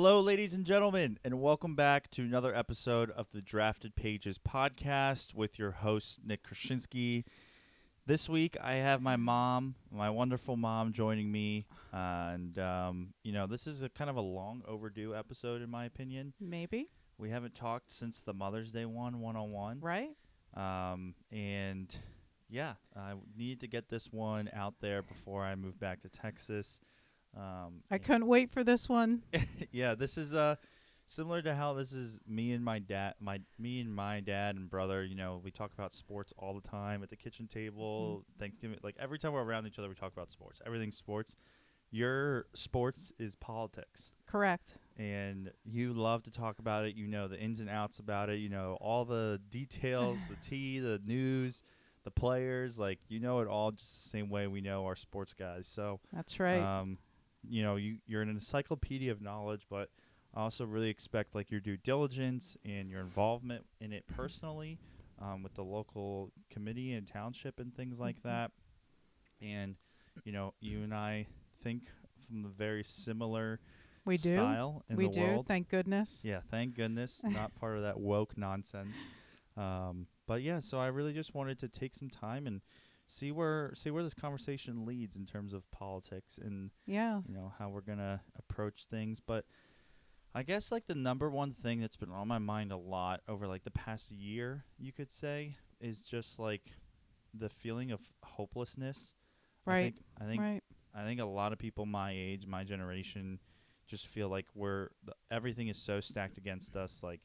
Hello, ladies and gentlemen, and welcome back to another episode of the Drafted Pages podcast with your host, Nick Chroscinski. This week, I have my mom, my wonderful mom, joining me, this is a kind of a long overdue episode, in my opinion. Maybe. We haven't talked since the Mother's Day one-on-one. Right? I need to get this one out there before I move back to Texas. I couldn't wait for this one. Yeah, this is similar to how this is me and my dad and brother. You know, we talk about sports all the time at the kitchen table. Thanksgiving, like every time we're around each other, we talk about sports. Everything's sports. Your sports is politics. Correct. And you love to talk about it. You know the ins and outs about it. You know all the details, the tea, the news, the players. Like, you know it all just the same way we know our sports guys. So That's right. You're an encyclopedia of knowledge, but I also really expect like your due diligence and your involvement in it personally, with the local committee and township and things like that. And, you and I think from the very similar We do. style in We the do. world. Thank goodness. Yeah, thank goodness. Not part of that woke nonsense. So I really just wanted to take some time and see where this conversation leads in terms of politics and Yeah. how we're gonna approach things. But I guess like the number one thing that's been on my mind a lot over like the past year, you could say, is just like the feeling of hopelessness. Right. I think a lot of people my age, my generation, just feel like everything is so stacked against us. Like,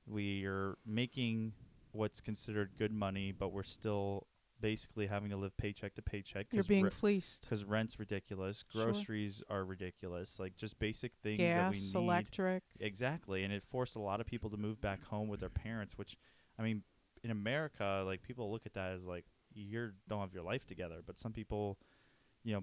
we are making what's considered good money, but we're still basically having to live paycheck to paycheck. You're being fleeced. Because rent's ridiculous. Groceries are ridiculous. Like, just basic things Gas, that we need. electric. Exactly. And it forced a lot of people to move back home with their parents, which, I mean, in America, like, people look at that as like, you don't have your life together. But some people,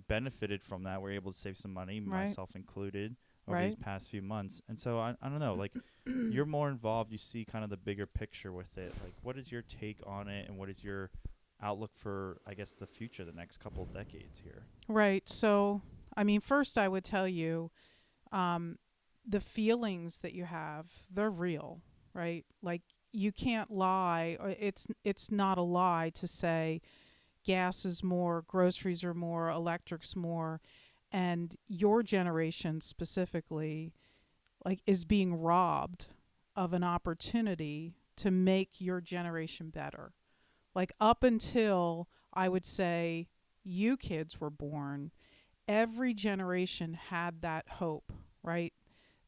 benefited from that. Were able to save some money, myself included, over these past few months. And so I don't know, like, you're more involved. You see kind of the bigger picture with it. Like, what is your take on it, and what is your outlook for, I guess, the future, the next couple of decades here? Right. So, I mean, first I would tell you, the feelings that you have, they're real, right? Like, you can't lie. It's not a lie to say gas is more, groceries are more, electric's more, and your generation specifically, like, is being robbed of an opportunity to make your generation better. Like, up until, I would say, you kids were born, every generation had that hope, right?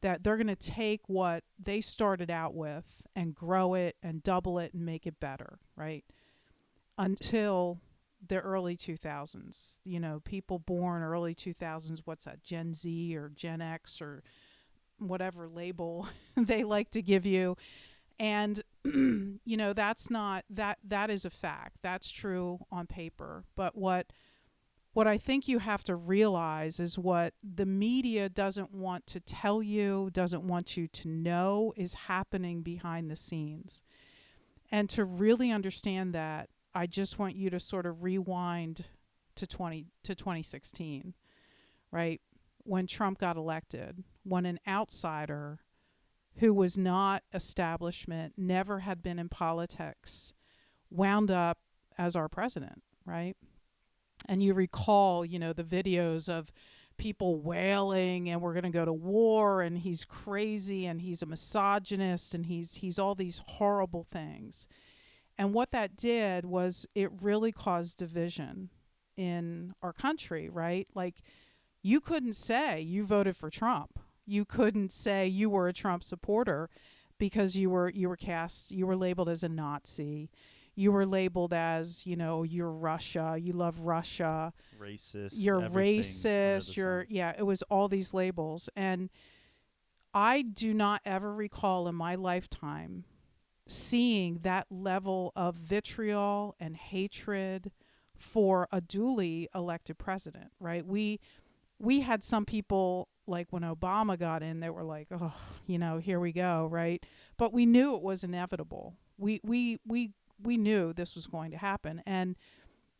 That they're going to take what they started out with and grow it and double it and make it better, right? Until the early 2000s. People born early 2000s, what's that, Gen Z or Gen X or whatever label they like to give you. And that's not that is a fact. That's true on paper. But what I think you have to realize is what the media doesn't want to tell you, doesn't want you to know, is happening behind the scenes. And to really understand that, I just want you to sort of rewind to 2016, right? When Trump got elected, when an outsider who was not establishment, never had been in politics, wound up as our president, right? And you recall, the videos of people wailing and we're going to go to war and he's crazy and he's a misogynist and he's all these horrible things. And what that did was it really caused division in our country, right? Like, you couldn't say you voted for Trump. You couldn't say you were a Trump supporter because you were labeled as a Nazi. You were labeled as, you're Russia, you love Russia. Racist. You're racist. It was all these labels. And I do not ever recall in my lifetime seeing that level of vitriol and hatred for a duly elected president, right? We had some people, like when Obama got in, they were like, oh, here we go, right? But we knew it was inevitable. We knew this was going to happen. And,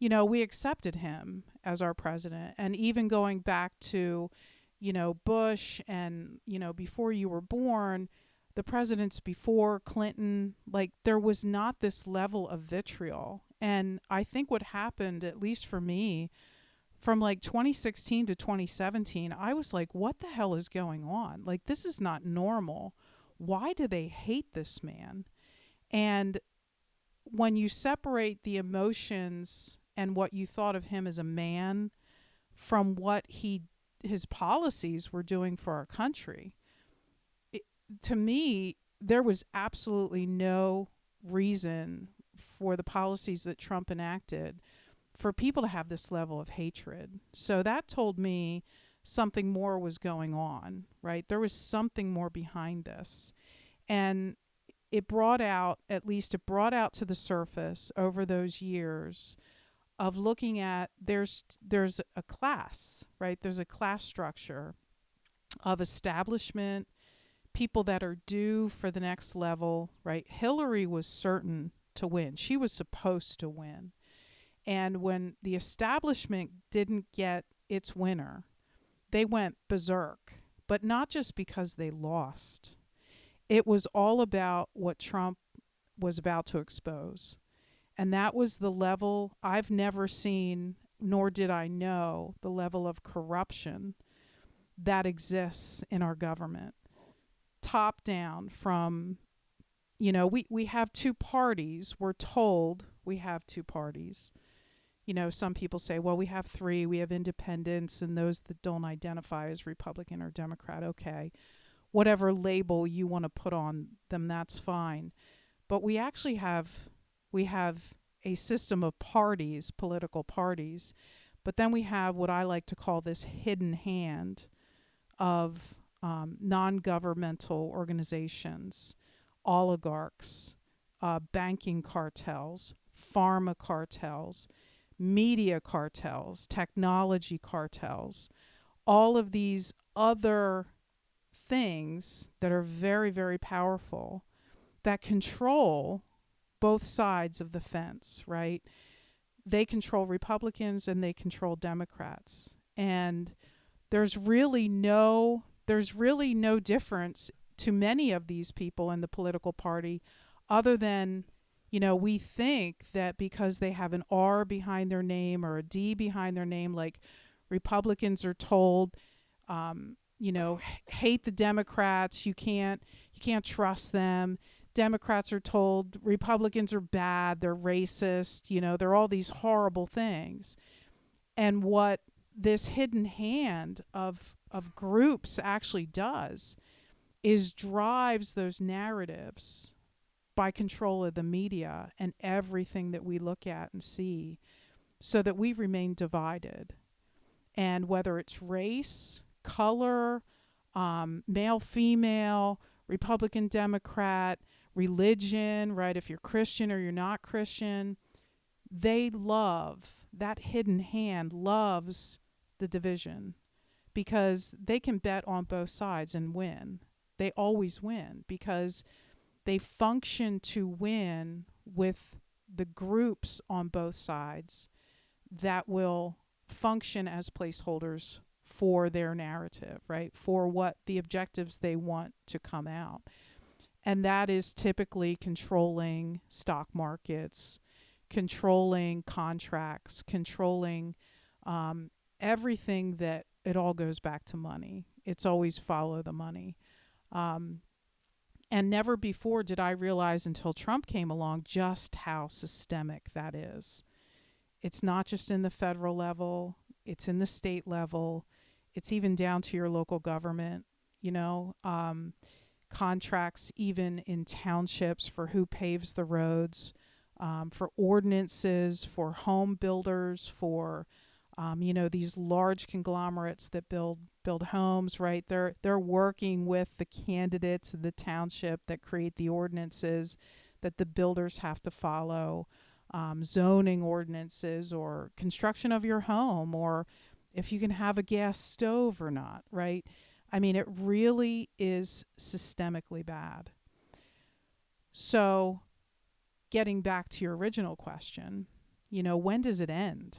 we accepted him as our president. And even going back to, Bush and, before you were born, the presidents before Clinton, like there was not this level of vitriol. And I think what happened, at least for me, from like 2016 to 2017, I was like, what the hell is going on? Like, this is not normal. Why do they hate this man? And when you separate the emotions and what you thought of him as a man from what his policies were doing for our country, to me, there was absolutely no reason for the policies that Trump enacted for people to have this level of hatred. So that told me something more was going on, right? There was something more behind this. And it brought out, at least it brought out to the surface over those years of looking at there's a class, right? There's a class structure of establishment, people that are due for the next level, right? Hillary was certain to win. She was supposed to win. And when the establishment didn't get its winner, they went berserk, but not just because they lost. It was all about what Trump was about to expose. And that was the level I've never seen, nor did I know, the level of corruption that exists in our government. Top down from, we have two parties. We're told we have two parties. Some people say, well, we have three. We have independents and those that don't identify as Republican or Democrat. Okay, whatever label you want to put on them, that's fine. But we actually we have a system of parties, political parties. But then we have what I like to call this hidden hand of non-governmental organizations, oligarchs, banking cartels, pharma cartels, media cartels, technology cartels, all of these other things that are very, very powerful that control both sides of the fence, right? They control Republicans and they control Democrats. And there's really no difference to many of these people in the political party other than, we think that because they have an R behind their name or a D behind their name, like Republicans are told, hate the Democrats, you can't trust them. Democrats are told Republicans are bad, they're racist, they're all these horrible things. And what this hidden hand of groups actually does is drives those narratives by control of the media and everything that we look at and see, so that we remain divided. And whether it's race, color, male, female, Republican, Democrat, religion, right? If you're Christian or you're not Christian, they love, that hidden hand loves the division because they can bet on both sides and win. They always win because they function to win with the groups on both sides that will function as placeholders for their narrative, right? For what the objectives they want to come out. And that is typically controlling stock markets, controlling contracts, controlling everything that it all goes back to money. It's always follow the money. And never before did I realize until Trump came along just how systemic that is. It's not just in the federal level, it's in the state level, it's even down to your local government, contracts even in townships for who paves the roads, for ordinances, for home builders, for these large conglomerates that build homes, right? They're working with the candidates of the township that create the ordinances that the builders have to follow, zoning ordinances or construction of your home, or if you can have a gas stove or not, right? I mean, it really is systemically bad. So getting back to your original question, when does it end?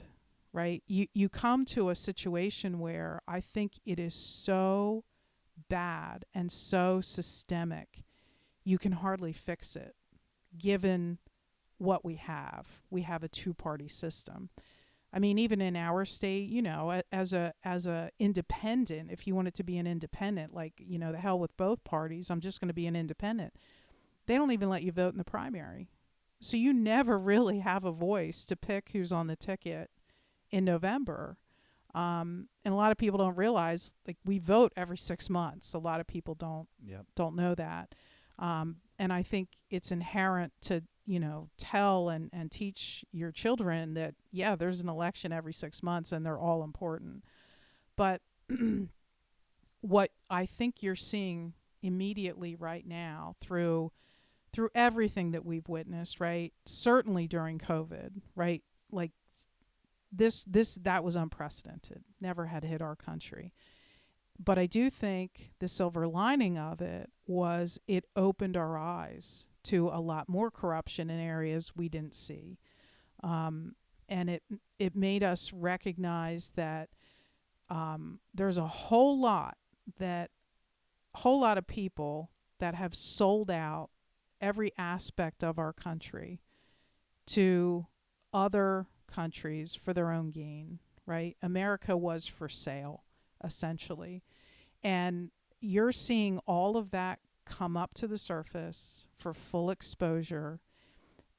right? You come to a situation where I think it is so bad and so systemic, you can hardly fix it given what we have. We have a two-party system. I mean, even in our state, as a independent, if you wanted to be an independent, like, the hell with both parties, I'm just going to be an independent. They don't even let you vote in the primary. So you never really have a voice to pick who's on the ticket in November. And a lot of people don't realize, like, we vote every 6 months. A lot of people Yep. don't know that. And I think it's inherent to, tell and teach your children that, yeah, there's an election every 6 months and they're all important. But what I think you're seeing immediately right now through everything that we've witnessed, right? Certainly during COVID, right? Like, that was unprecedented. Never had hit our country. But I do think the silver lining of it was it opened our eyes to a lot more corruption in areas we didn't see. And it made us recognize that there's a whole lot of people that have sold out every aspect of our country to other countries for their own gain, right? America was for sale, essentially. And you're seeing all of that come up to the surface for full exposure.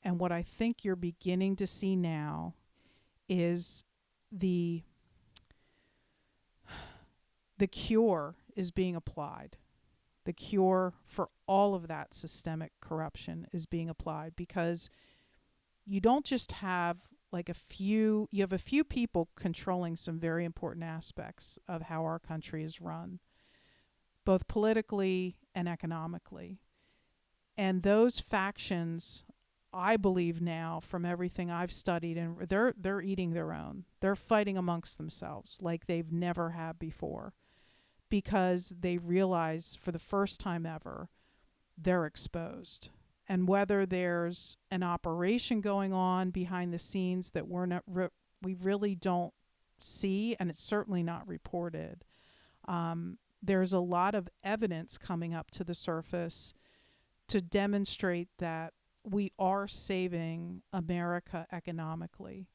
And what I think you're beginning to see now is the cure is being applied. The cure for all of that systemic corruption is being applied, because you don't just have you have a few people controlling some very important aspects of how our country is run, both politically and economically. And those factions, I believe now, from everything I've studied, and they're eating their own. They're fighting amongst themselves like they've never had before, because they realize for the first time ever they're exposed. And whether there's an operation going on behind the scenes that we really don't see, and it's certainly not reported, there's a lot of evidence coming up to the surface to demonstrate that we are saving America economically.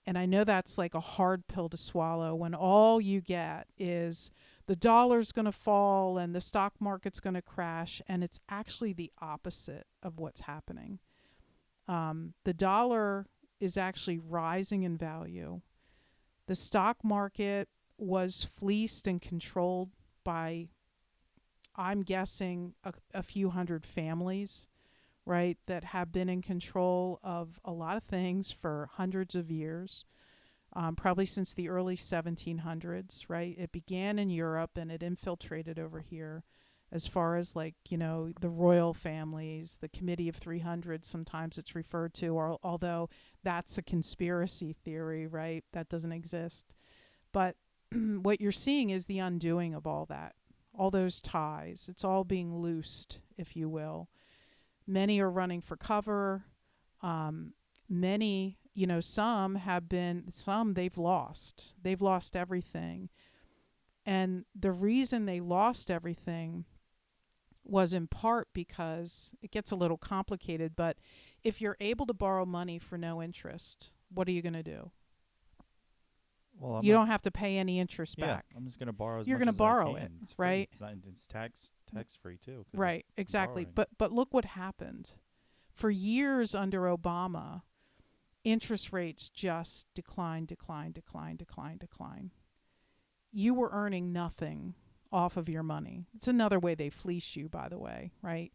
And I know that's like a hard pill to swallow when all you get is the dollar's going to fall and the stock market's going to crash, and it's actually the opposite of what's happening. The dollar is actually rising in value. The stock market was fleeced and controlled by, I'm guessing, a few hundred families, right, that have been in control of a lot of things for hundreds of years, probably since the early 1700s, right? It began in Europe and it infiltrated over here, as far as the royal families, the Committee of 300, sometimes it's referred to, or, although that's a conspiracy theory, right? That doesn't exist. But what you're seeing is the undoing of all that, all those ties. It's all being loosed, if you will. Many are running for cover. Many, some they've lost. They've lost everything. And the reason they lost everything was in part because it gets a little complicated, but if you're able to borrow money for no interest, what are you going to do? Well, You don't have to pay any interest back. I'm just going to borrow You're much going to as borrow I can. it, It's free. right? It's tax free too. Right, exactly. Borrowing. But look what happened. For years under Obama, interest rates just decline. You were earning nothing off of your money. It's another way they fleece you, by the way, right?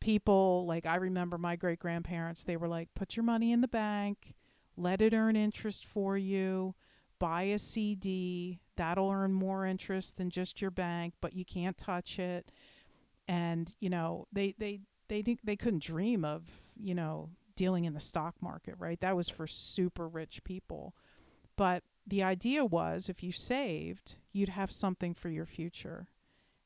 People, like, I remember my great-grandparents, they were like, put your money in the bank, let it earn interest for you, buy a CD, that'll earn more interest than just your bank, but you can't touch it. And, they couldn't dream of, dealing in the stock market, right? That was for super rich people. But the idea was, if you saved, you'd have something for your future.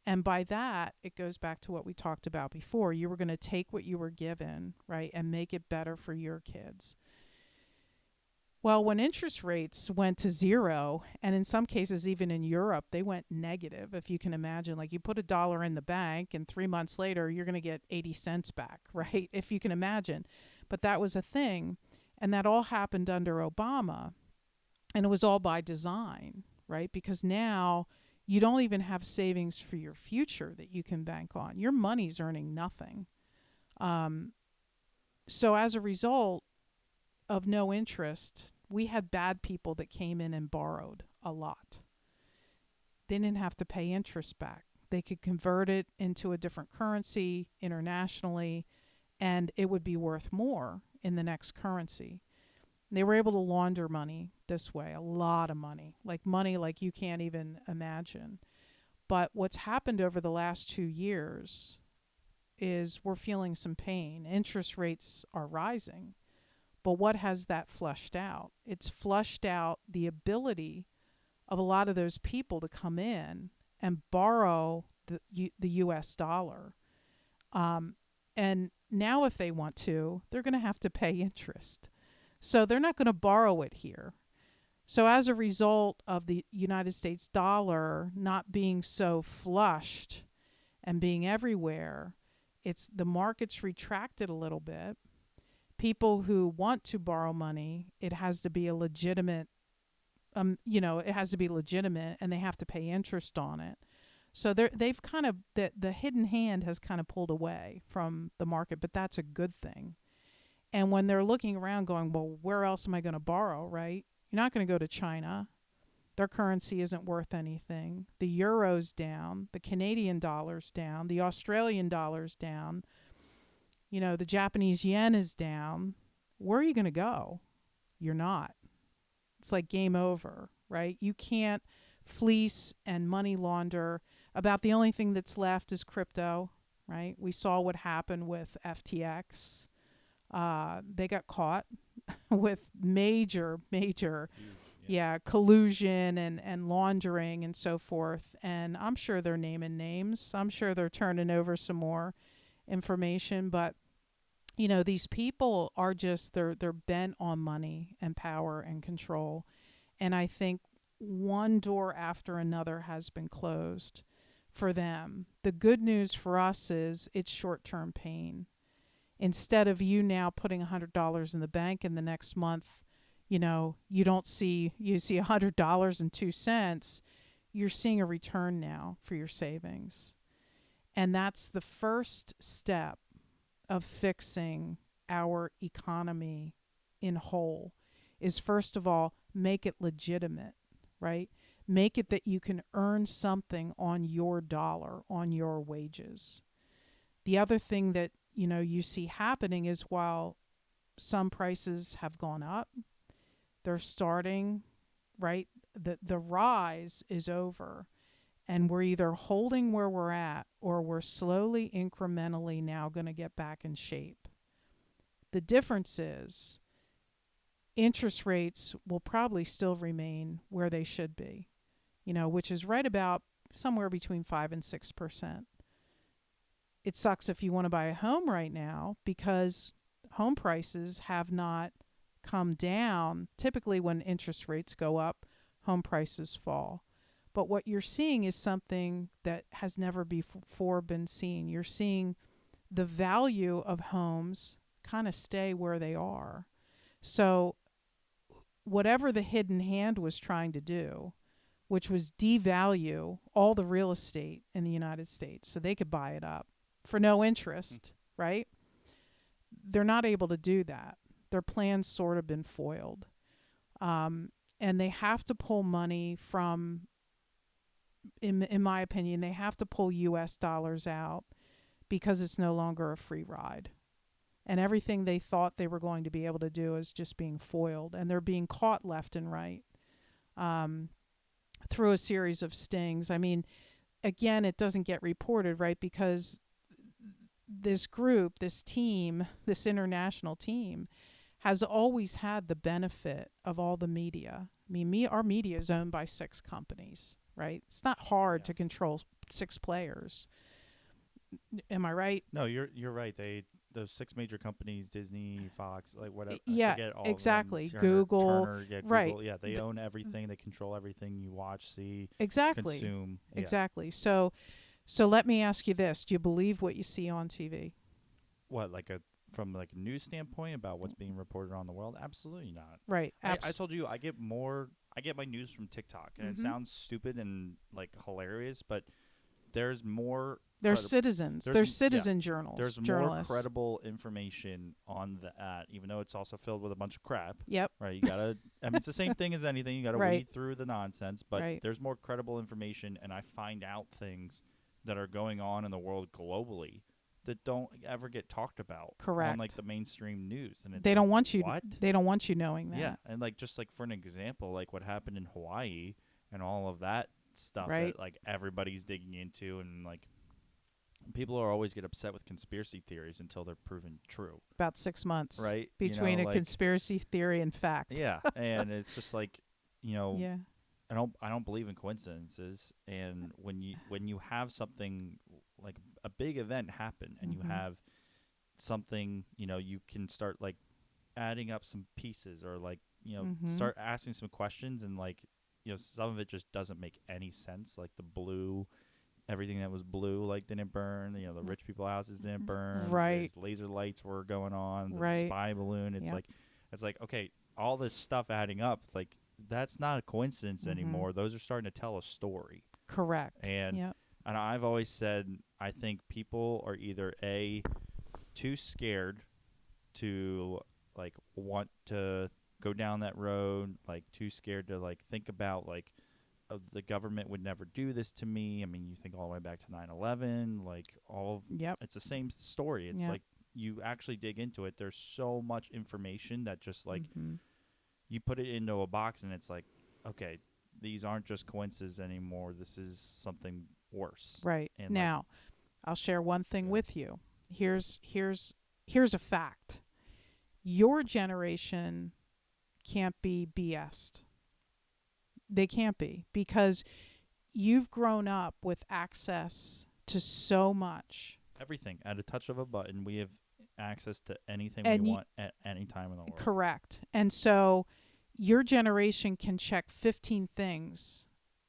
And by that, it goes back to what we talked about before. You were going to take what you were given, right, and make it better for your kids. Well, when interest rates went to zero, and in some cases, even in Europe, they went negative. If you can imagine, like you put $1 in the bank, and 3 months later, you're going to get 80 cents back, right? If you can imagine. But that was a thing. And that all happened under Obama. And it was all by design, right? Because now you don't even have savings for your future that you can bank on. Your money's earning nothing. Um, so as a result of no interest, we had bad people that came in and borrowed a lot. They didn't have to pay interest back. They could convert it into a different currency internationally, and it would be worth more in the next currency. They were able to launder money this way, a lot of money like you can't even imagine. But what's happened over the last 2 years is we're feeling some pain. Interest rates are rising. But what has that flushed out? It's flushed out the ability of a lot of those people to come in and borrow the US dollar. And now, if they want to, they're going to have to pay interest. So they're not going to borrow it here. So as a result of the United States dollar not being so flushed and being everywhere, it's the market's retracted a little bit. People who want to borrow money, it has to be a legitimate, it has to be legitimate, and they have to pay interest on it. So they've kind of the hidden hand has kind of pulled away from the market, but that's a good thing. And when they're looking around, going, well, where else am I going to borrow? Right? You're not going to go to China. Their currency isn't worth anything. The euro's down. The Canadian dollar's down. The Australian dollar's down. The Japanese yen is down. Where are you going to go? You're not. It's like game over, right? You can't fleece and money launder. About the only thing that's left is crypto, right? We saw what happened with FTX. They got caught with major, collusion and laundering and so forth. And I'm sure they're naming names. I'm sure they're turning over some more information. But these people are just they're bent on money and power and control. And I think one door after another has been closed for them. The good news for us is it's short-term pain. Instead of you now putting $100 in the bank, and the next month, you see $100.02, you're seeing a return now for your savings. And that's the first step of fixing our economy in whole, is first of all, make it legitimate, right? Make it that you can earn something on your dollar, on your wages. The other thing that you see happening is, while some prices have gone up, they're starting, right? The rise is over, and we're either holding where we're at, or we're slowly, incrementally now going to get back in shape. The difference is interest rates will probably still remain where they should be, which is right about somewhere between 5 and 6%. It sucks if you want to buy a home right now, because home prices have not come down. Typically, when interest rates go up, home prices fall. But what you're seeing is something that has never before been seen. You're seeing the value of homes kind of stay where they are. So whatever the hidden hand was trying to do, which was devalue all the real estate in the United States so they could buy it up for no interest, right? They're not able to do that. Their plan's sort of been foiled. And they have to pull money from, in my opinion, they have to pull US dollars out, because it's no longer a free ride. And everything they thought they were going to be able to do is just being foiled. And they're being caught left and right through a series of stings. I mean, again, it doesn't get reported, right? Because this group, this team, this international team has always had the benefit of all the media. I mean, our media is owned by 6 companies, right? It's not hard to control 6 players. Am I right? No, you're right. They those 6 major companies, Disney, Fox, like whatever. I Yeah, forget all of them. exactly. Google, Turner, yeah, right. Google, yeah. They own everything. They control everything you watch, see, Exactly. consume. Yeah. Exactly. So let me ask you this. Do you believe what you see on TV? What, like from like a news standpoint about what's being reported on the world? Absolutely not. Right. I told you I get my news from TikTok, and it Mm-hmm. sounds stupid and like hilarious, but there's more They're citizens. They're citizen there's more journalists. credible information on the ad, even though it's also filled with a bunch of crap. Yep. Right? You gotta. I mean, it's the same thing as anything. You gotta Right. weed through the nonsense, but Right. there's more credible information, and I find out things that are going on in the world globally that don't ever get talked about on like Correct. the mainstream news, and it's They like, don't want you. what? They don't want you knowing that. Yeah, and like just like for an example, like what happened in Hawaii and all of that stuff Right. that like everybody's digging into, and like people are always get upset with conspiracy theories until they're proven true, About 6 months, right? between a Like conspiracy theory and fact. yeah, and it's just like, Yeah. I don't believe in coincidences, and when you have something like a big event happen, and you Mhm. have something, you can start like adding up some pieces, or like Mhm. start asking some questions, and like some of it just doesn't make any sense, like the blue, everything that was blue like didn't burn, the rich people houses didn't burn, Right. these laser lights were going on, the Right. spy balloon, Yep. it's like okay, all this stuff adding up, it's like that's not a coincidence Mhm. anymore. Those are starting to tell a story. Correct. and Yep. and I've always said I think people are either too scared to like want to go down that road, like too scared to like think about like the government would never do this to me. I mean, you think all the way back to 9/11, like Yep. it's the same story. It's Yep. like you actually dig into it. There's so much information that just like Mhm. you put it into a box, and it's like, okay, these aren't just coincidences anymore. This is something worse. Right. And like, Now, I'll share one thing yeah, with you. Here's a fact. Your generation can't be BS'd. They can't be, because you've grown up with access to so much. everything at a touch of a button, we have access to anything we And want at any time in the world. correct. And so your generation can check 15 things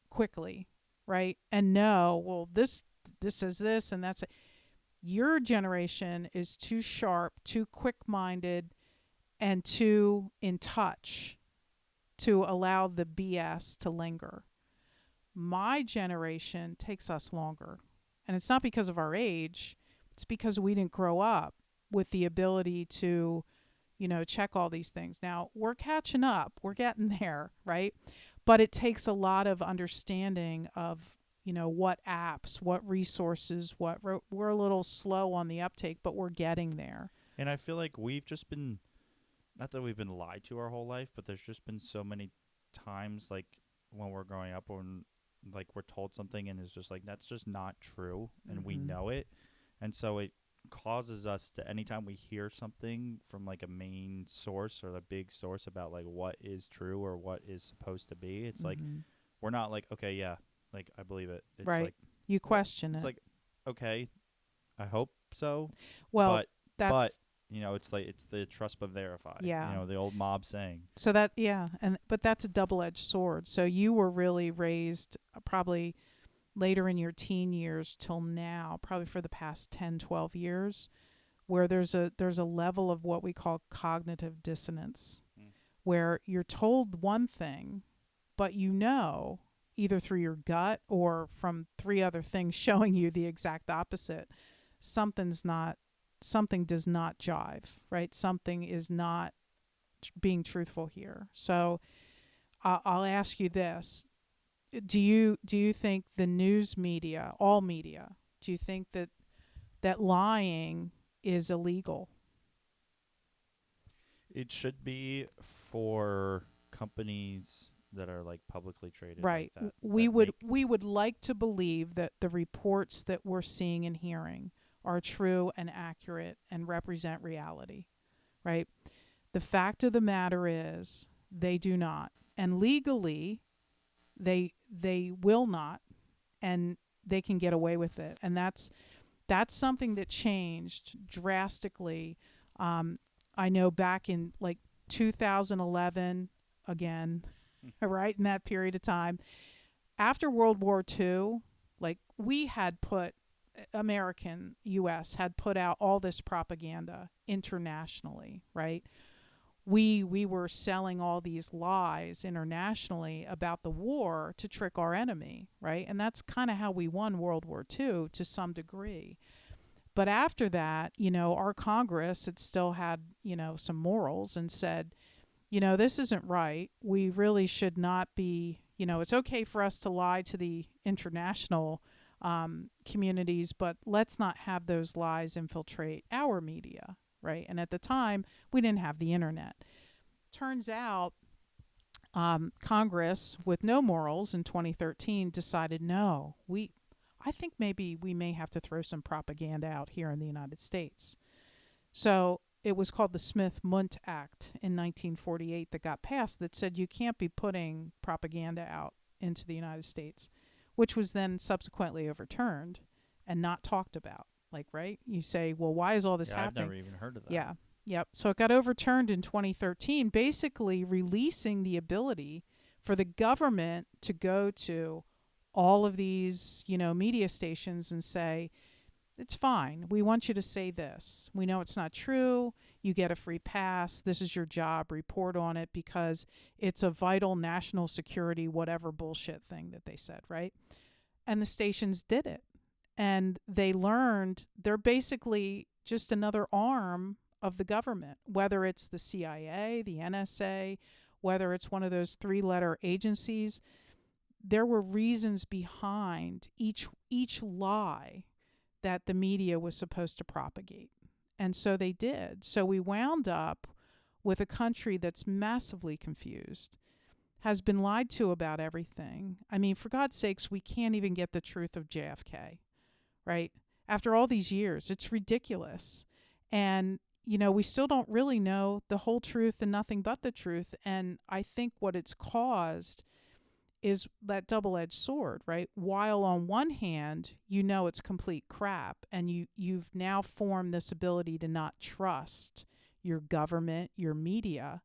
quickly, right? And know, well, this is this and that's it. Your generation is too sharp, too quick-minded, and too in touch to allow the BS to linger. My generation takes us longer. And it's not because of our age, it's because we didn't grow up with the ability to, check all these things. Now, we're catching up, we're getting there, right? But it takes a lot of understanding of, what apps, what resources, we're a little slow on the uptake, but we're getting there. And I feel like we've just been, not that we've been lied to our whole life, but there's just been so many times like when we're growing up when like we're told something and it's just like that's just not true, and we Mhm. know it. And so it causes us to, anytime we hear something from like a main source or a big source about like what is true or what is supposed to be, it's like Mhm. we're not like, okay, yeah, like I believe it. It's Right. like, You well, question it's it. like, okay, I hope so, Well, but that's it's like it's the trust but verify. yeah. The old mob saying. So that yeah, but that's a double-edged sword. So you were really raised probably later in your teen years till now, probably for the past 10, 12 years, where there's a level of what we call cognitive dissonance, Mm. where you're told one thing, but either through your gut or from three other things showing you the exact opposite, something's not something does not jive, right? Something is not being truthful here. So I'll ask you this: do you think the news media, all media, do you think that lying is illegal? It should be for companies that are like publicly traded like Right. that. We That would make we would like to believe that the reports that we're seeing and hearing are true and accurate and represent reality, right? The fact of the matter is they do not. And legally they will not, and they can get away with it. And That's something that changed drastically. I know back in like 2011, again, right in that period of time, after World War II, like we had put, American US had put out all this propaganda internationally, right? We were selling all these lies internationally about the war to trick our enemy, right? And that's kind of how we won World War II to some degree. But after that, our Congress had still had, some morals and said, this isn't right. We really should not be, it's okay for us to lie to the international communities, but let's not have those lies infiltrate our media, right? And at the time, we didn't have the internet. Turns out, Congress, with no morals in 2013, decided no, I think maybe we may have to throw some propaganda out here in the United States. So it was called the Smith-Mundt Act in 1948 that got passed that said you can't be putting propaganda out into the United States, which was then subsequently overturned and not talked about. Like, right? You say, well, why is all this happening? I've never even heard of that. Yeah. Yep. So it got overturned in 2013, basically releasing the ability for the government to go to all of these, media stations and say, it's fine. We want you to say this. We know it's not true. You get a free pass. This is your job. Report on it because it's a vital national security, whatever bullshit thing that they said, right? And the stations did it. And they learned they're basically just another arm of the government, whether it's the CIA, the NSA, whether it's one of those three-letter agencies. There were reasons behind each lie that the media was supposed to propagate. And so they did. So we wound up with a country that's massively confused, has been lied to about everything. I mean, for God's sakes, we can't even get the truth of JFK, right? After all these years, it's ridiculous. And, we still don't really know the whole truth and nothing but the truth. And I think what it's caused is that double-edged sword, right? While on one hand, it's complete crap, and you've now formed this ability to not trust your government, your media.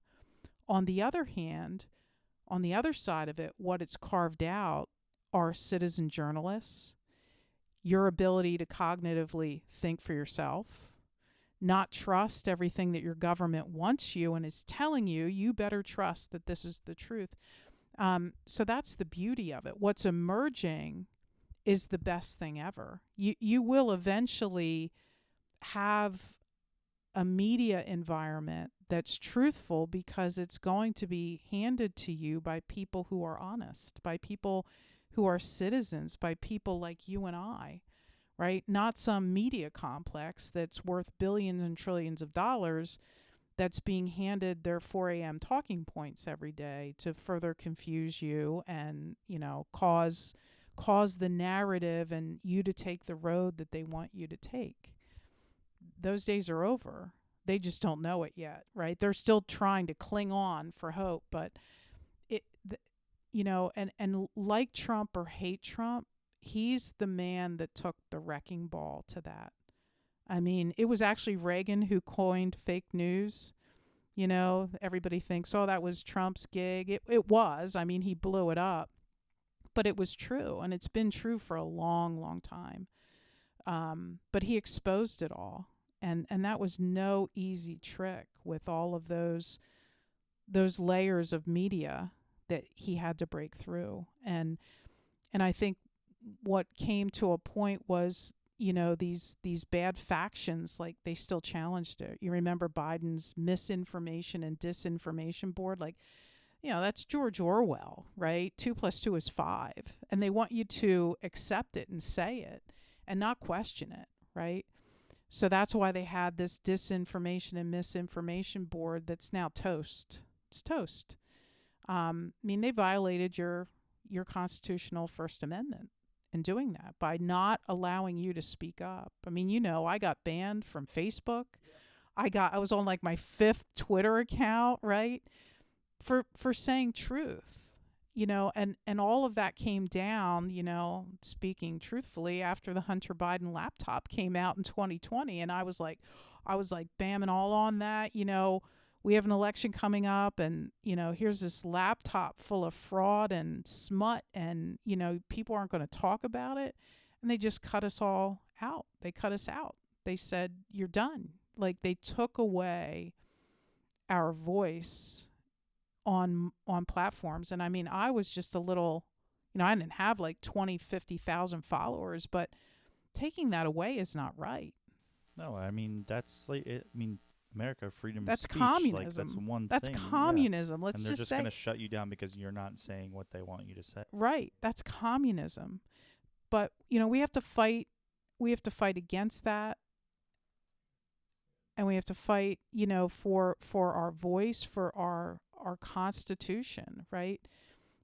On the other hand, on the other side of it, what it's carved out are citizen journalists, your ability to cognitively think for yourself, not trust everything that your government wants you and is telling you. You better trust that this is the truth. So that's the beauty of it. What's emerging is the best thing ever. You will eventually have a media environment that's truthful because it's going to be handed to you by people who are honest, by people who are citizens, by people like you and I, right? Not some media complex that's worth billions and trillions of dollars that's being handed their 4 a.m. talking points every day to further confuse you and, cause the narrative and you to take the road that they want you to take. Those days are over. They just don't know it yet, right? They're still trying to cling on for hope, but and like Trump or hate Trump, he's the man that took the wrecking ball to that. I mean, it was actually Reagan who coined fake news. Everybody thinks, oh, that was Trump's gig. It was. I mean, he blew it up. But it was true, and it's been true for a long, long time. But he exposed it all. And that was no easy trick with all of those layers of media that he had to break through. And I think what came to a point was, these bad factions, like they still challenged it. You remember Biden's misinformation and disinformation board? Like, that's George Orwell, right? 2 + 2 is 5. And they want you to accept it and say it and not question it, right? So that's why they had this disinformation and misinformation board that's now toast. It's toast. They violated your constitutional First Amendment in doing that by not allowing you to speak up. I got banned from Facebook. I was on like my 5th Twitter account, right? For saying truth. and all of that came down, speaking truthfully, after the Hunter Biden laptop came out in 2020. And I was like bamming all on that. We have an election coming up, and here's this laptop full of fraud and smut, and people aren't going to talk about it. And they just cut us all out. They cut us out. They said, you're done. Like, they took away our voice on platforms. And I mean, I was just a little, I didn't have like 20, 50,000 followers, but taking that away is not right. No, I mean, that's like it. I mean, America, freedom That's of speech. communism. Like, that's one That's thing. communism. Yeah. Let's And they're just just say, going to shut you down because you're not saying what they want you to say. right. That's communism. But, we have to fight. We have to fight against that. And we have to fight, for our voice, for our Constitution, right?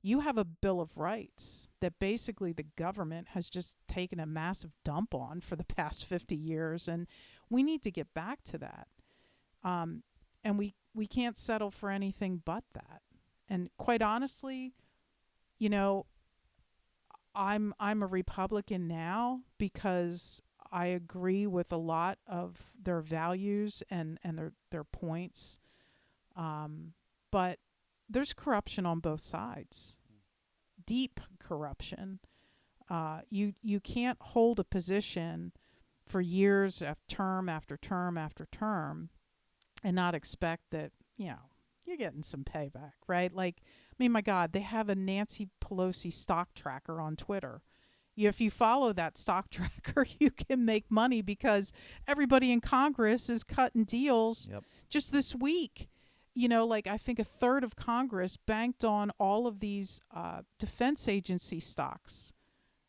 You have a Bill of Rights that basically the government has just taken a massive dump on for the past 50 years, and we need to get back to that. And we can't settle for anything but that. And quite honestly, I'm a Republican now because I agree with a lot of their values and their points. But there's corruption on both sides, deep corruption. You can't hold a position for years, term after term after term, and not expect that you're getting some payback, right? Like, I mean, my God, they have a Nancy Pelosi stock tracker on Twitter. If you follow that stock tracker, you can make money because everybody in Congress is cutting deals. Yep. Just this week. Like, I think a third of Congress banked on all of these defense agency stocks,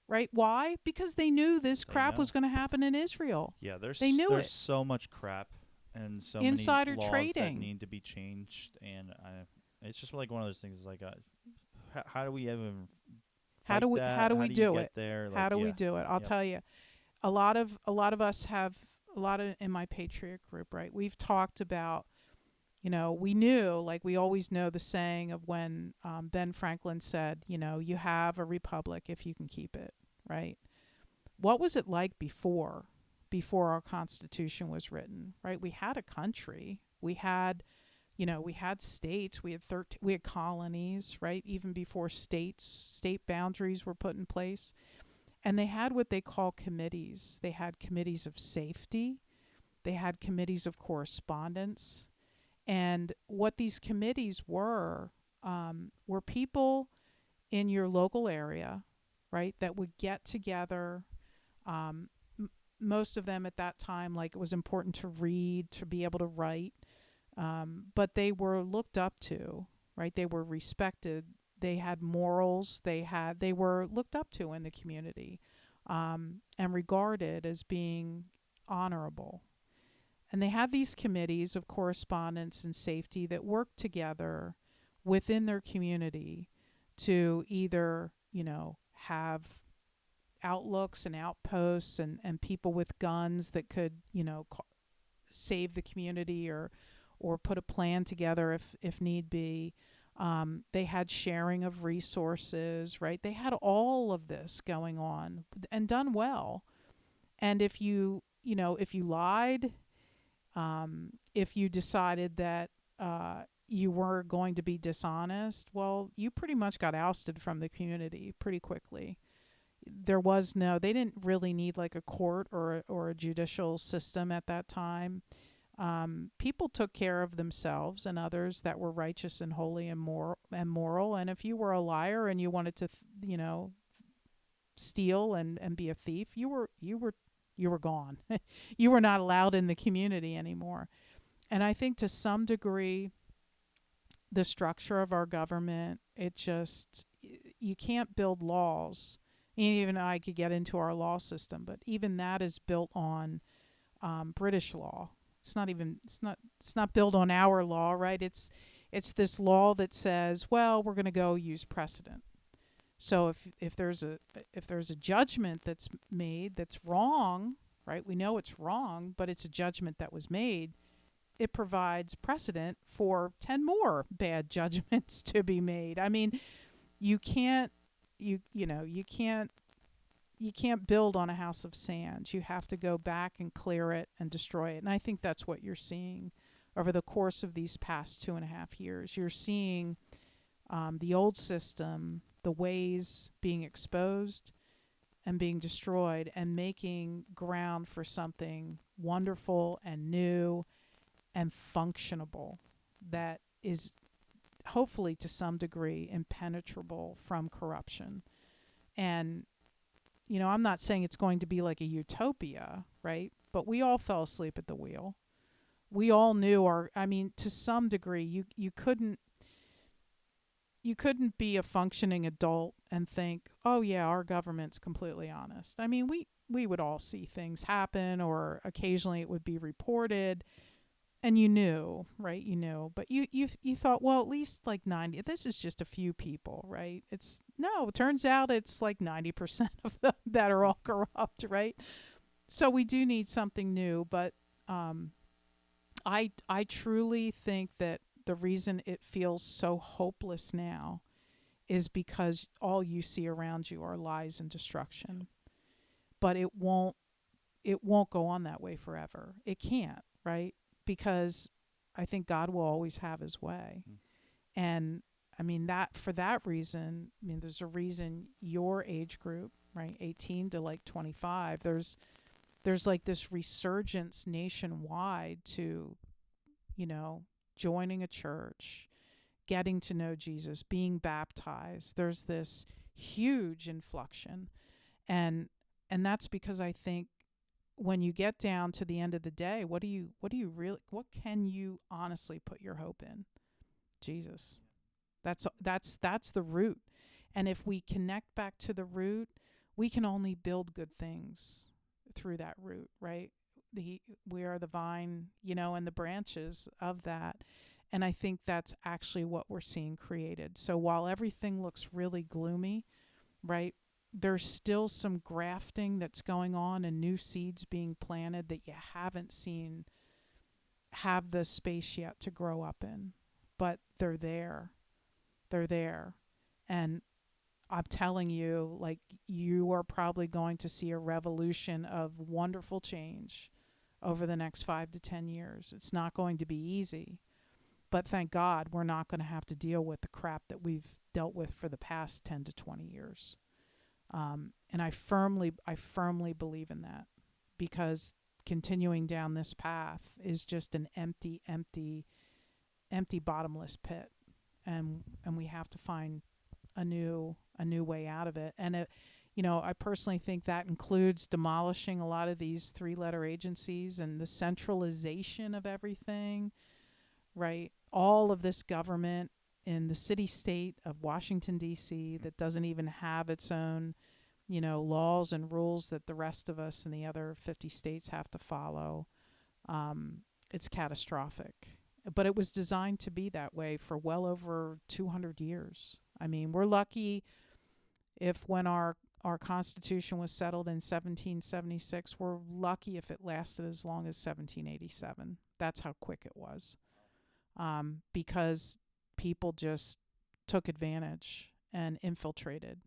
right? Why? Because they knew this crap was going to happen in Israel. Yeah, there's it. so much crap and so Insider many laws trading that need to be changed, and it's just like one of those things. Like, how do we even how do we that? how do we do get it? there? How do we do it? I'll tell you. A lot of us have a lot of in my Patriot group, right? We've talked about. We knew, like we always know the saying of when Ben Franklin said, you have a republic if you can keep it, right? What was it like before our Constitution was written, right? We had a country. We had, we had states. We had colonies, right? Even before state boundaries were put in place. And they had what they call committees. They had committees of safety. They had committees of correspondence. And what these committees were people in your local area, right, that would get together. Most of them at that time, like, it was important to read, to be able to write, but they were looked up to, right? They were respected. They had morals. They were looked up to in the community, and regarded as being honorable. And they had these committees of correspondence and safety that worked together within their community to either, have outlooks and outposts and people with guns that could, save the community or put a plan together if need be. They had sharing of resources, right? They had all of this going on and done well. And if you lied, if you decided that you were going to be dishonest, well, you pretty much got ousted from the community pretty quickly. They didn't really need like a court or a judicial system at that time. People took care of themselves and others that were righteous and holy and moral. And if you were a liar and you wanted to, steal and be a thief, you were gone. You were not allowed in the community anymore. And I think to some degree, the structure of our government, you can't build laws. Even I could get into our law system, but even that is built on British law. It's not built on our law, right? It's this law that says, well, we're going to go use precedent. So if there's a judgment that's made that's wrong, right? We know it's wrong, but it's a judgment that was made. It provides precedent for 10 more bad judgments to be made. I mean, you can't you know you can't build on a house of sand. You have to go back and clear it and destroy it. And I think that's what you're seeing over the course of these past 2.5 years. You're seeing the old system, the ways being exposed and being destroyed, and making ground for something wonderful and new and functionable that is hopefully to some degree impenetrable from corruption. And I'm not saying it's going to be like a utopia, right? But we all fell asleep at the wheel. We all knew to some degree you couldn't be a functioning adult and think, "Oh yeah, our government's completely honest." I mean, we would all see things happen, or occasionally it would be reported, and you knew, right? You knew, but you thought, well, at least like 90. This is just a few people, right? It's no. It turns out it's like 90% of them that are all corrupt, right? So we do need something new, but I truly think that the reason it feels so hopeless now is because all you see around you are lies and destruction. But it won't go on that way forever. It can't, right? Because I think God will always have his way. Mm. And I mean that for that reason, there's a reason your age group, right, 18 to like 25, there's like this resurgence nationwide to, joining a church, getting to know Jesus, being baptized. There's this huge inflection. And that's because I think when you get down to the end of the day, what can you honestly put your hope in? Jesus. That's the root. And if we connect back to the root, we can only build good things through that root, right? We are the vine, and the branches of that. And I think that's actually what we're seeing created. So while everything looks really gloomy, right, there's still some grafting that's going on and new seeds being planted that you haven't seen have the space yet to grow up in. But they're there. They're there. And I'm telling you, like, you are probably going to see a revolution of wonderful change over the next 5 to 10 years. It's not going to be easy. But thank God we're not going to have to deal with the crap that we've dealt with for the past 10 to 20 years. And I firmly believe in that, because continuing down this path is just an empty, bottomless pit, and we have to find a new way out of it. And I personally think that includes demolishing a lot of these 3-letter agencies and the centralization of everything, right? All of this government in the city-state of Washington, D.C. that doesn't even have its own, laws and rules that the rest of us in the other 50 states have to follow. It's catastrophic. But it was designed to be that way for well over 200 years. I mean, we're lucky if when our Constitution was settled in 1776, we're lucky if it lasted as long as 1787. That's how quick it was. Because people just took advantage and infiltrated,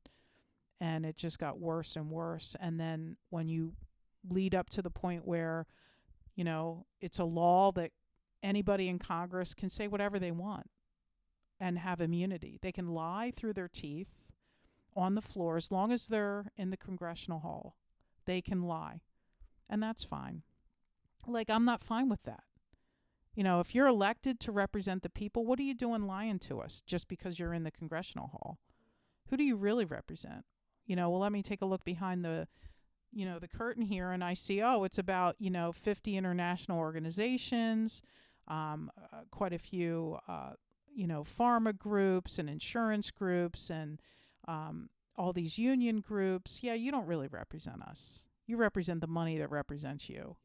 and it just got worse and worse. And then when you lead up to the point where, it's a law that anybody in Congress can say whatever they want and have immunity. They can lie through their teeth on the floor as long as they're in the congressional hall. They can lie, and that's fine. Like, I'm not fine with that. If you're elected to represent the people, what are you doing lying to us just because you're in the congressional hall? Who do you really represent? Well, let me take a look behind the curtain here, and I see, it's about, 50 international organizations, quite a few, pharma groups and insurance groups, and all these union groups. Yeah, you don't really represent us. You represent the money that represents you.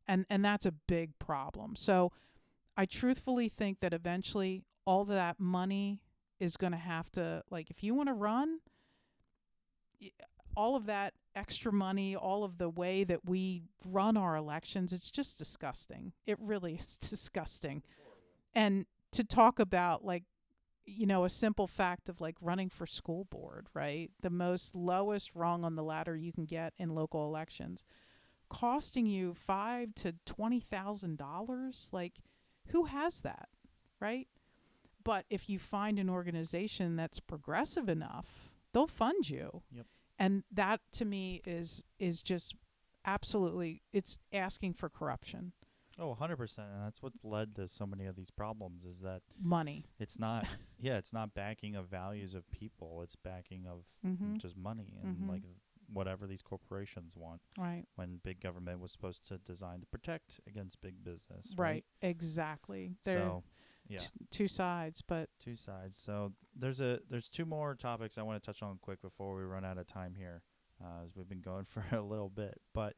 Yeah. And that's a big problem. So I truthfully think that eventually all that money is going to have to, like, if you want to run, all of that extra money, all of the way that we run our elections, it's just disgusting. It really is disgusting. And to talk about, like, a simple fact of like running for school board, right? The most lowest rung on the ladder you can get in local elections, costing you $5,000 to $20,000. Like, who has that, right? But if you find an organization that's progressive enough, they'll fund you. Yep. And that to me is just absolutely, it's asking for corruption. Oh, 100%. And that's what's led to so many of these problems is that Money. it's not, yeah, it's not backing of values of people. It's backing of Mm-hmm. just money and Mm-hmm. like whatever these corporations want. Right. When big government was supposed to design to protect against big business, Right. Exactly. They're So, yeah, two sides, but two sides. So there's two more topics I want to touch on quick before we run out of time here, as we've been going for a little bit. But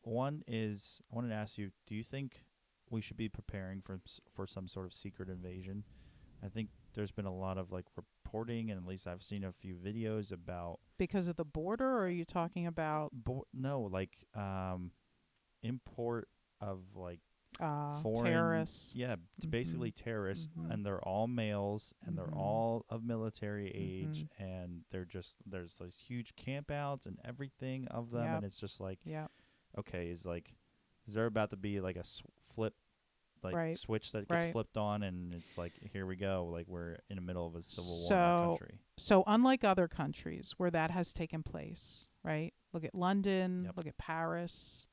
one is I wanted to ask you: do you think we should be preparing for some sort of secret invasion? I think there's been a lot of like reporting, and at least I've seen a few videos about because of the border, or are you talking about no, like import of like foreign terrorists? yeah, basically terrorists, Mm-hmm. and they're all males and they're Mm-hmm. all of military age, Mm-hmm. and they're just there's these huge campouts and everything of them, Yep. and it's just like Yep. okay, is there about to be like a flip like Right. switch that gets Right. flipped on, and it's like here we go, like we're in the middle of a civil war in our country. So unlike other countries where that has taken place, right? Look at London, Yep. look at Paris,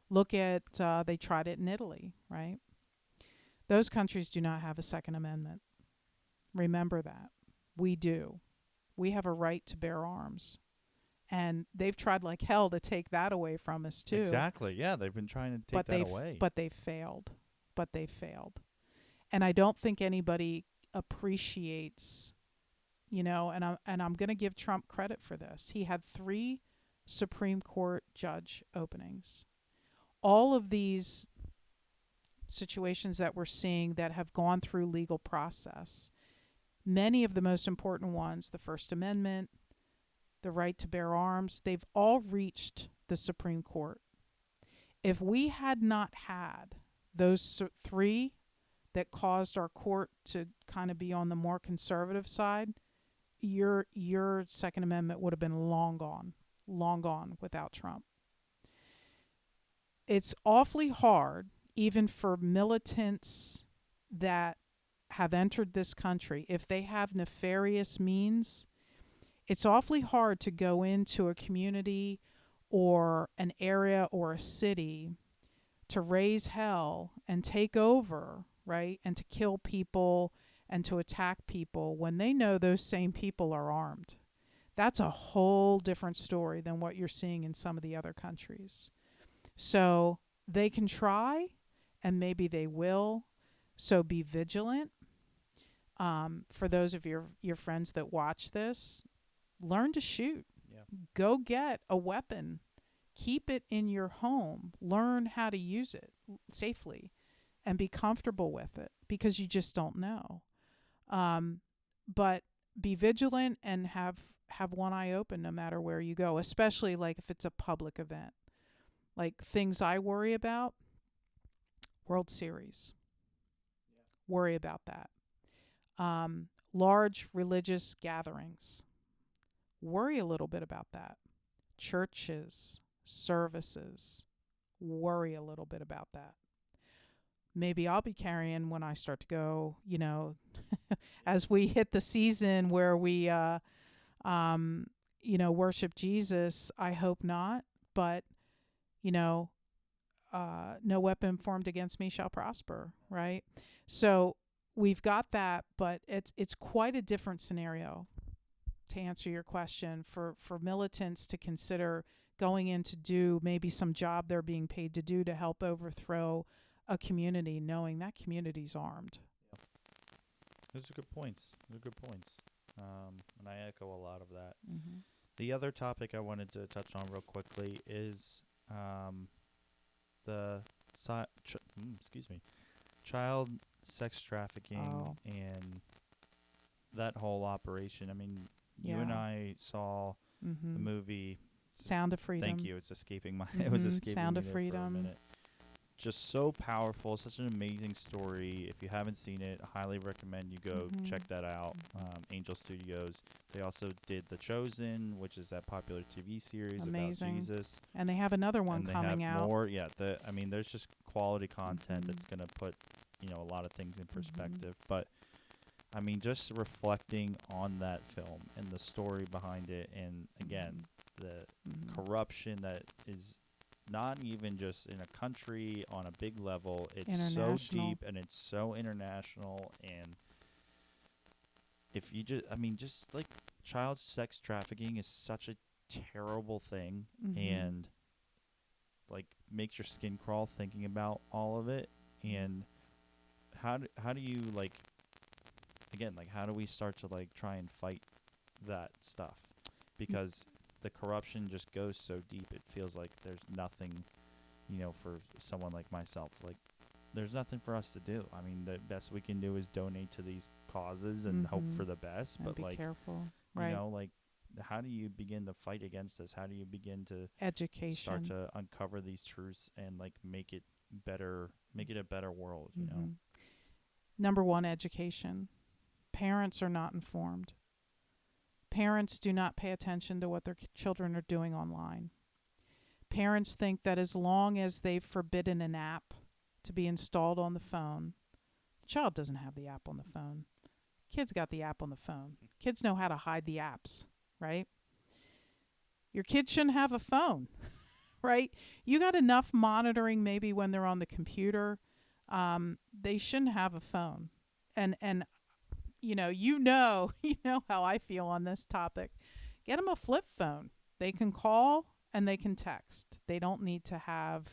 look at they tried it in Italy, right? Those countries do not have a Second Amendment. Remember that. We do. We have a right to bear arms. And they've tried like hell to take that away from us too. Exactly. Yeah, they've been trying to take that away. But they failed. But they failed. And I don't think anybody appreciates, and I'm going to give Trump credit for this. He had 3 Supreme Court judge openings. All of these situations that we're seeing that have gone through legal process, many of the most important ones, the First Amendment, the right to bear arms, they've all reached the Supreme Court. If we had not had those 3 that caused our court to kind of be on the more conservative side, your Second Amendment would have been long gone without Trump. It's awfully hard, even for militants that have entered this country, if they have nefarious means, it's awfully hard to go into a community or an area or a city to raise hell and take over, right? And to kill people and to attack people when they know those same people are armed. That's a whole different story than what you're seeing in some of the other countries. So they can try, and maybe they will. So be vigilant. For those of your friends that watch this, learn to shoot. Yeah. Go get a weapon. Keep it in your home. Learn how to use it safely and be comfortable with it, because you just don't know. But be vigilant and have one eye open no matter where you go, especially like if it's a public event. Like things I worry about, World Series. Yeah. Worry about that. Large religious gatherings. Worry a little bit about that. Churches, services. Worry a little bit about that. Maybe I'll be carrying when I start to go, as we hit the season where we, worship Jesus. I hope not, but, no weapon formed against me shall prosper, right? So we've got that, but it's quite a different scenario, to answer your question, for militants to consider going in to do maybe some job they're being paid to do to help overthrow a community, knowing that community's armed. Yeah. Those are good points. And I echo a lot of that. Mm-hmm. The other topic I wanted to touch on real quickly is the child sex trafficking and that whole operation. I mean, you and I saw the movie Sound of Freedom. Thank you. It's escaping my. It was escaping Sound me of there Freedom. for a minute. just so powerful. Such an amazing story. If you haven't seen it, I highly recommend you go check that out. Angel Studios. They also did The Chosen, which is that popular TV series about Jesus. And they have another one and they coming have out. More. Yeah, I mean, there's just quality content that's going to put, a lot of things in perspective. But, I mean, just reflecting on that film and the story behind it, and, again, the corruption that is not even just in a country on a big level. It's so deep and it's so international. And if you just like child sex trafficking is such a terrible thing, and like makes your skin crawl thinking about all of it. And how do you like, again, like how do we start to like try and fight that stuff? Because the corruption just goes so deep. It feels like there's nothing, for someone like myself. Like, there's nothing for us to do. I mean, the best we can do is donate to these causes and hope for the best. And but be like, careful, right? Like, how do you begin to fight against this? How do you begin to education, start to uncover these truths and like make it better, make it a better world? Number one, education. Parents are not informed. Parents do not pay attention to what their children are doing online. Parents think that as long as they've forbidden an app to be installed on the phone, the child doesn't have the app on the phone. Kids got the app on the phone. Kids know how to hide the apps, right? Your kid shouldn't have a phone, right? You got enough monitoring maybe when they're on the computer. They shouldn't have a phone. And you know how I feel on this topic. Get them a flip phone. They can call and they can text. They don't need to have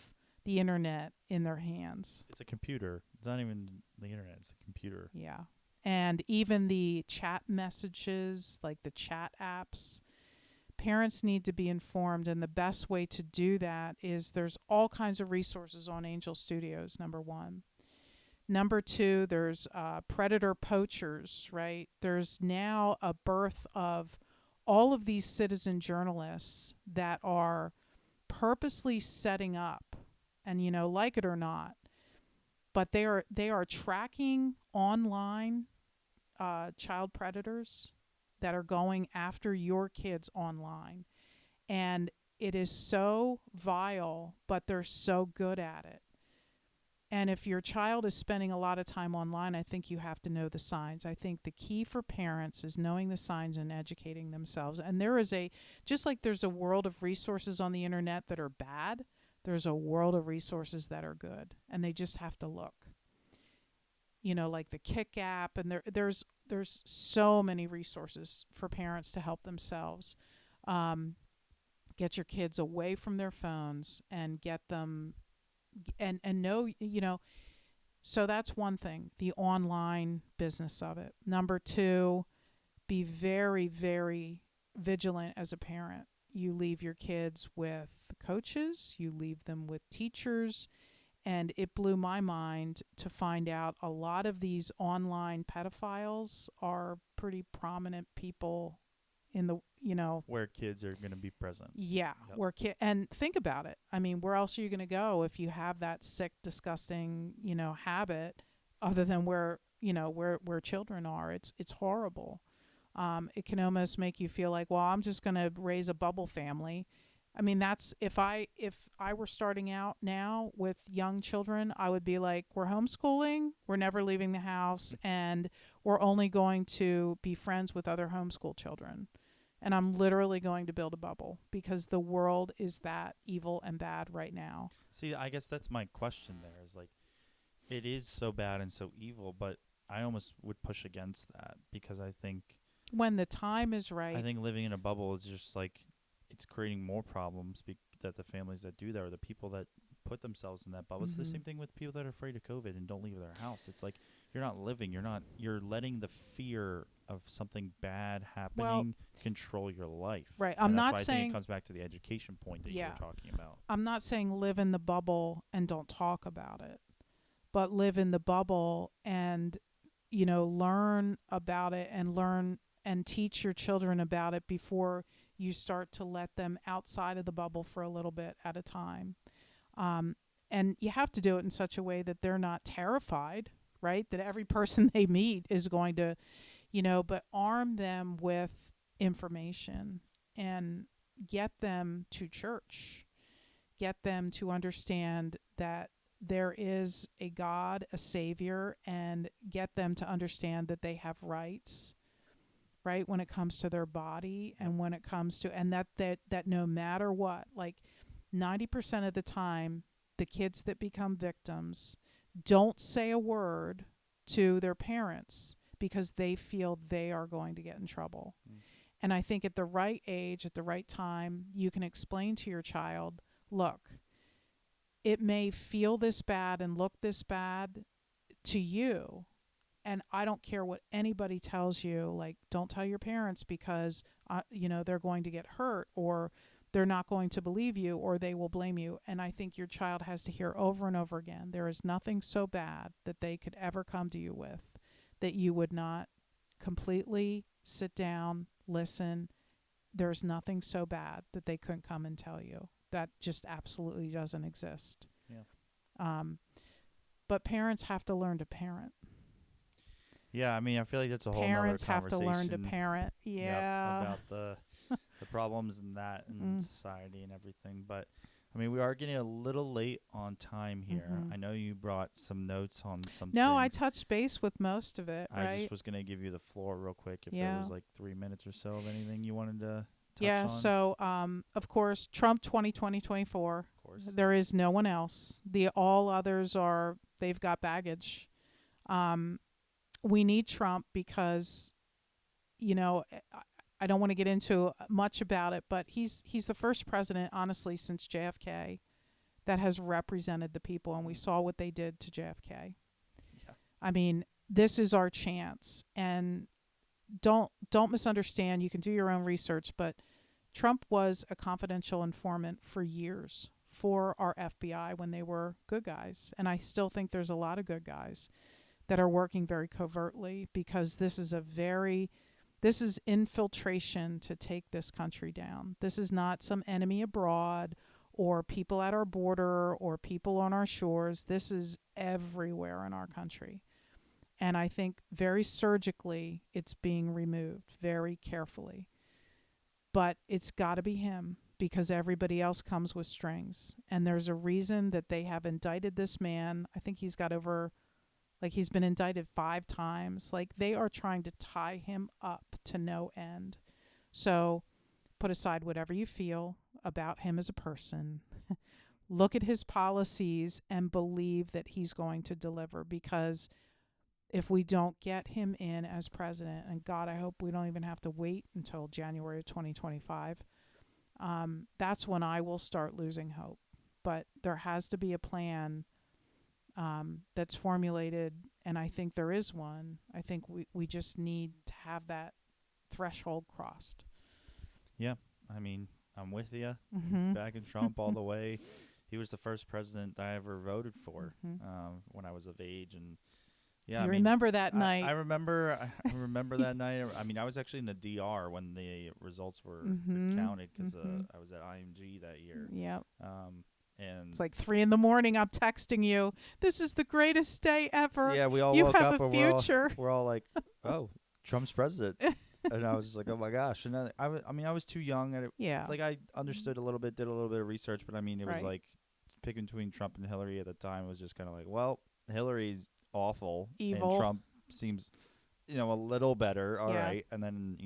the internet in their hands. It's a computer. It's not even the internet. It's a computer. Yeah. And even the chat messages, like the chat apps, parents need to be informed. And the best way to do that is there's all kinds of resources on Angel Studios, number one. Number two, there's predator poachers, right? There's now a birth of all of these citizen journalists that are purposely setting up, and like it or not, but they are tracking online child predators that are going after your kids online. And it is so vile, but they're so good at it. And if your child is spending a lot of time online, I think you have to know the signs. I think the key for parents is knowing the signs and educating themselves. And there is just like there's a world of resources on the internet that are bad, there's a world of resources that are good. And they just have to look. Like the Kick app, and there's so many resources for parents to help themselves. Get your kids away from their phones and get them and know, so that's one thing, the online business of it. Number two, be very, very vigilant as a parent. You leave your kids with coaches, you leave them with teachers, and it blew my mind to find out a lot of these online pedophiles are pretty prominent people in the, where kids are going to be present. Yeah. Yep. And think about it. I mean, where else are you going to go if you have that sick, disgusting, habit other than where children are? It's horrible. It can almost make you feel like, well, I'm just going to raise a bubble family. I mean, that's if I were starting out now with young children, I would be like, we're homeschooling, we're never leaving the house, and we're only going to be friends with other homeschool children. And I'm literally going to build a bubble because the world is that evil and bad right now. See, I guess that's my question there is like, it is so bad and so evil, but I almost would push against that because I think when the time is right, I think living in a bubble is just like, it's creating more problems that the families that do that or the people that put themselves in that bubble. It's the same thing with people that are afraid of COVID and don't leave their house. It's like, you're not living, you're letting the fear of something bad happening control your life. Right. I'm not saying, I think it comes back to the education point that you were talking about. I'm not saying live in the bubble and don't talk about it, but live in the bubble and, learn about it and teach your children about it before you start to let them outside of the bubble for a little bit at a time. and you have to do it in such a way that they're not terrified, right? That every person they meet is going to, but arm them with information and get them to church, get them to understand that there is a God, a Savior, and get them to understand that they have rights, right, when it comes to their body, and when it comes to, and that no matter what, like 90% of the time, the kids that become victims don't say a word to their parents because they feel they are going to get in trouble. Mm. And I think at the right age, at the right time, you can explain to your child, look, it may feel this bad and look this bad to you, and I don't care what anybody tells you, like don't tell your parents because they're going to get hurt, or they're not going to believe you, or they will blame you. And I think your child has to hear over and over again, there is nothing so bad that they could ever come to you with that you would not completely sit down, listen. There's nothing so bad that they couldn't come and tell you. That just absolutely doesn't exist. Yeah. But parents have to learn to parent. Yeah, I mean, I feel like that's a whole Parents nother have to learn to conversation. parent. Yep, Yeah. about the problems in that and society and everything. But I mean, we are getting a little late on time here. Mhm. I know you brought some notes on some No, I things. touched base with most of it, I right? just was gonna give you the floor real quick if there Yeah. was like 3 minutes or so of anything you wanted to touch Yeah, on. so of course, Trump 2020-2024. Of course. There is no one else. The all others are, they've got baggage. We need Trump because, I don't want to get into much about it, but he's the first president, honestly, since JFK that has represented the people, and we saw what they did to JFK. Yeah. I mean, this is our chance, and don't misunderstand. You can do your own research, but Trump was a confidential informant for years for our FBI when they were good guys, and I still think there's a lot of good guys that are working very covertly, because this is infiltration to take this country down. This is not some enemy abroad or people at our border or people on our shores. This is everywhere in our country. And I think very surgically it's being removed, very carefully. But it's got to be him, because everybody else comes with strings. And there's a reason that they have indicted this man. I think he's got over, like, he's been indicted 5 times. Like, they are trying to tie him up to no end. So put aside whatever you feel about him as a person. Look at his policies and believe that he's going to deliver, because if we don't get him in as president, and God, I hope we don't even have to wait until January of 2025, that's when I will start losing hope. But there has to be a plan that's formulated, and I think there is one. I think we just need to have that threshold crossed. Yeah, I mean, I'm with you. Mm-hmm. Back in Trump all the way. He was the first president I ever voted for when I was of age, and yeah, You remember that I night. I remember that night. I mean, I was actually in the DR when the results were counted, because I was at IMG that year. Yep. And It's like 3 a.m. I'm texting you. This is the greatest day ever. yeah, we all You woke have up a and future. we're all like, "Oh, Trump's president," and I was just like, "Oh my gosh!" And I was too young. Yeah. Like, I understood a little bit, did a little bit of research, but I mean, it was Right. like picking between Trump and Hillary at the time. It was just kind of like, well, Hillary's awful, Evil. and Trump seems, a little better. All Yeah. right, and then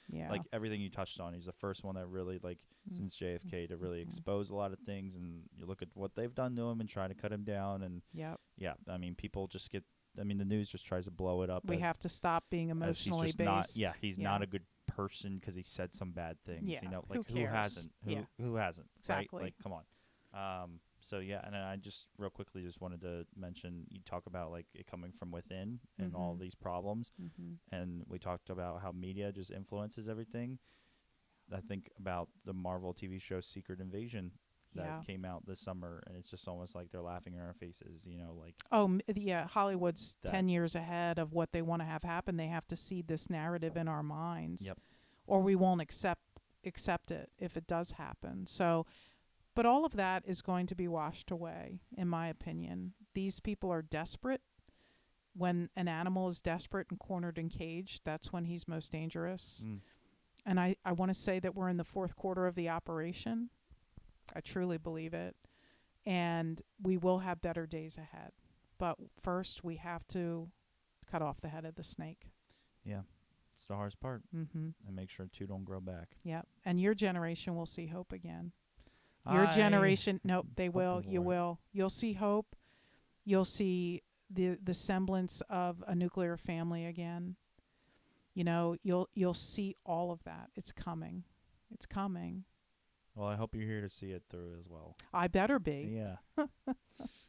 Yeah. like everything you touched on, he's the first one that really, like, since JFK, to really expose a lot of things, and you look at what they've done to him and try to cut him down, and Yep. yeah, I mean, people just get. I mean, the news just tries to blow it up. We have to stop being as emotionally he's just based. he's not a good person because he said some bad things. Yeah, Like, who who cares? hasn't? Who hasn't? Exactly. Right? Like, come on. So yeah, and I just real quickly just wanted to mention, you talk about like it coming from within and all these problems, and we talked about how media just influences everything. I think about the Marvel TV show Secret Invasion that came out this summer, and it's just almost like they're laughing in our faces, like. Yeah, Hollywood's 10 years ahead of what they want to have happen. They have to seed this narrative in our minds. Yep. Or we won't accept it if it does happen. So But all of that is going to be washed away, in my opinion. These people are desperate. When an animal is desperate and cornered and caged, that's when he's most dangerous. Mm. And I want to say that we're in the fourth quarter of the operation. I truly believe it. And we will have better days ahead. But first, we have to cut off the head of the snake. Yeah. It's the hardest part. Mm-hmm. And make sure two don't grow back. Yep. And your generation will see hope again. Your generation, nope, they will. You will. You'll see hope. You'll see the semblance of a nuclear family again. You know, you'll see all of that. It's coming. It's coming. Well, I hope you're here to see it through as well. I better be. Yeah.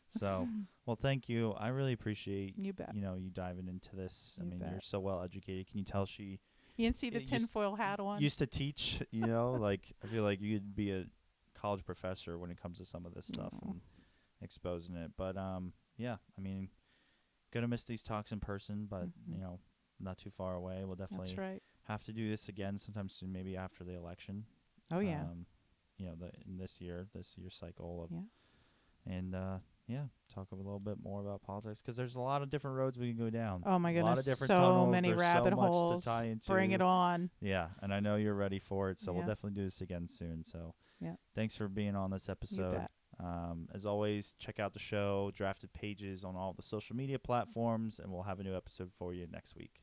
So, well, thank you. I really appreciate You bet. you diving into this. I You mean, bet. you're so well educated. Can you tell she You didn't see the It tinfoil hat on? used to teach? Like I feel like you'd be a college professor when it comes to some of this stuff No. and exposing it. But yeah, I mean, gonna miss these talks in person, but Mhm. not too far away. We'll That's definitely right. have to do this again sometime soon, maybe after the election. Oh, yeah. In this year cycle of, Yeah. and talk a little bit more about politics because there's a lot of different roads we can go down. Oh, my A lot goodness. of different So tunnels. many There's rabbit so much holes. to tie into. Bring it on. Yeah, and I know you're ready for it, so we'll Yeah. definitely do this again soon. So Yeah. thanks for being on this You episode. bet. As always, check out the show, Drafted Pages on all the social media platforms, and we'll have a new episode for you next week.